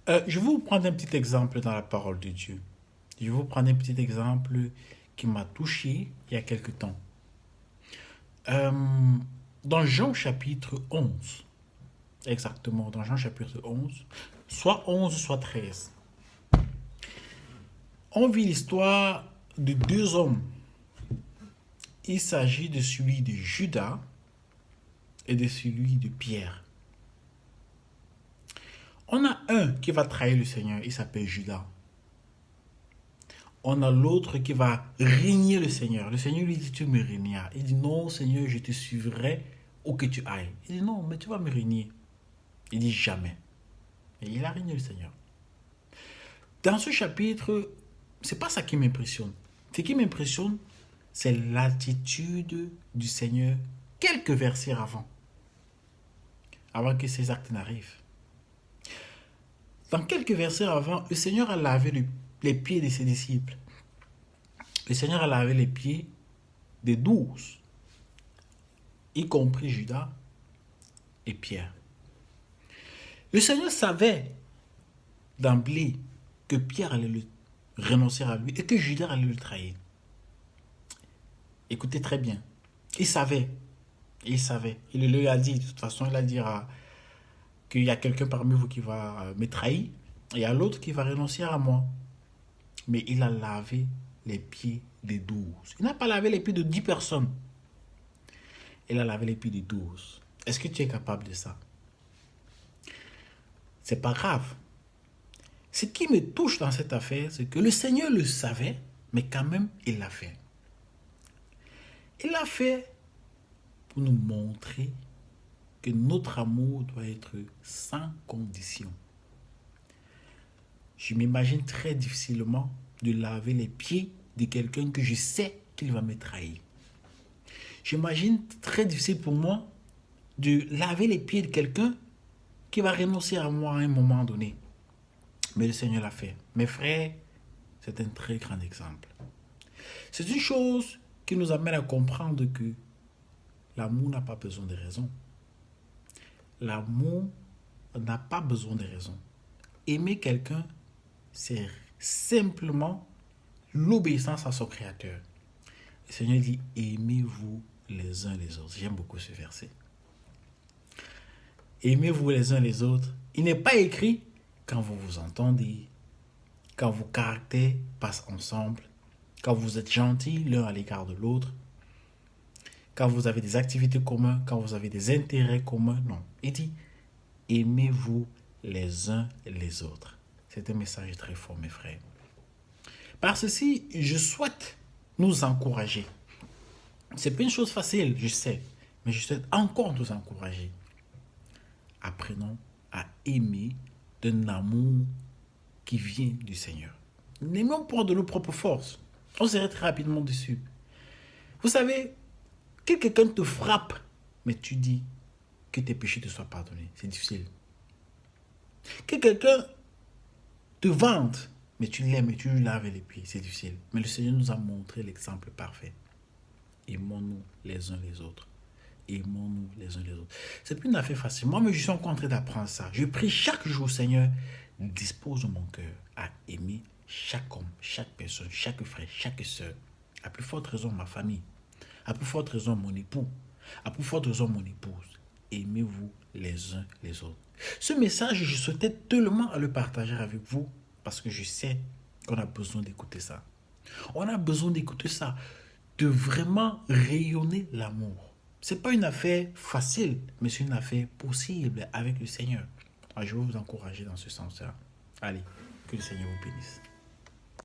Je vais vous prendre un petit exemple dans la parole de Dieu. Je vais vous prendre un petit exemple qui m'a touché il y a quelque temps. Euh, dans Jean chapitre 11, exactement, dans Jean chapitre 11, soit 11, soit 13, on vit l'histoire de deux hommes. Il s'agit de celui de Judas et de celui de Pierre. On a un qui va trahir le Seigneur, il s'appelle Judas. On a l'autre qui va régner le Seigneur. Le Seigneur lui dit, tu me régneras. Il dit, non, Seigneur, je te suivrai où que tu ailles. Il dit, non, mais tu vas me régner. Il dit, jamais. Et il a régné le Seigneur. Dans ce chapitre, c'est pas ça qui m'impressionne. Ce qui m'impressionne, c'est l'attitude du Seigneur quelques versets avant que ces actes n'arrivent. Dans quelques versets avant, le Seigneur a lavé les pieds de ses disciples. Le Seigneur a lavé les pieds des 12, y compris Judas et Pierre. Le Seigneur savait d'emblée que Pierre allait renoncer à lui et que Judas allait le trahir. Écoutez très bien. Il savait. Il savait. Il lui a dit, de toute façon, il a dit qu'il y a quelqu'un parmi vous qui va me trahir et il y a l'autre qui va renoncer à moi. Mais il a lavé les pieds des 12. Il n'a pas lavé les pieds de 10 personnes. Il a lavé les pieds des 12. Est-ce que tu es capable de ça? C'est pas grave. Ce qui me touche dans cette affaire, c'est que le Seigneur le savait, mais quand même, il l'a fait. Il l'a fait pour nous montrer que notre amour doit être sans condition. Je m'imagine très difficilement de laver les pieds de quelqu'un que je sais qu'il va me trahir. J'imagine très difficile pour moi de laver les pieds de quelqu'un qui va renoncer à moi à un moment donné. Mais le Seigneur l'a fait. Mes frères, c'est un très grand exemple. C'est une chose qui nous amène à comprendre que l'amour n'a pas besoin de raison. L'amour n'a pas besoin de raison. Aimer quelqu'un, c'est simplement l'obéissance à son Créateur. Le Seigneur dit, aimez-vous les uns les autres. J'aime beaucoup ce verset. Aimez-vous les uns les autres. Il n'est pas écrit quand vous vous entendez, quand vos caractères passent ensemble, quand vous êtes gentils l'un à l'égard de l'autre, quand vous avez des activités communes, quand vous avez des intérêts communs. Non. Il dit, aimez-vous les uns les autres. C'est un message très fort, mes frères. Par ceci, je souhaite nous encourager. C'est pas une chose facile, je sais, mais je souhaite encore nous encourager. Apprenons à aimer d'un amour qui vient du Seigneur. N'aimons pas de nos propres forces. On serait très rapidement dessus. Vous savez, que quelqu'un te frappe, mais tu dis que tes péchés te soient pardonnés. C'est difficile. Que quelqu'un te vante, mais tu l'aimes et tu lui laves les pieds. C'est difficile. Mais le Seigneur nous a montré l'exemple parfait. Aimons-nous les uns les autres. Aimons-nous les uns les autres. C'est plus une affaire facile. Moi, je suis encore en train d'apprendre ça. Je prie chaque jour, Seigneur, dispose mon cœur à aimer chaque homme, chaque personne, chaque frère, chaque soeur. À plus forte raison, ma famille. À plus forte raison, mon époux. À plus forte raison, mon épouse. Aimez-vous les uns les autres. Ce message, je souhaitais tellement le partager avec vous parce que je sais qu'on a besoin d'écouter ça. On a besoin d'écouter ça, de vraiment rayonner l'amour. Ce n'est pas une affaire facile, mais c'est une affaire possible avec le Seigneur. Alors, je vais vous encourager dans ce sens-là. Allez, que le Seigneur vous bénisse.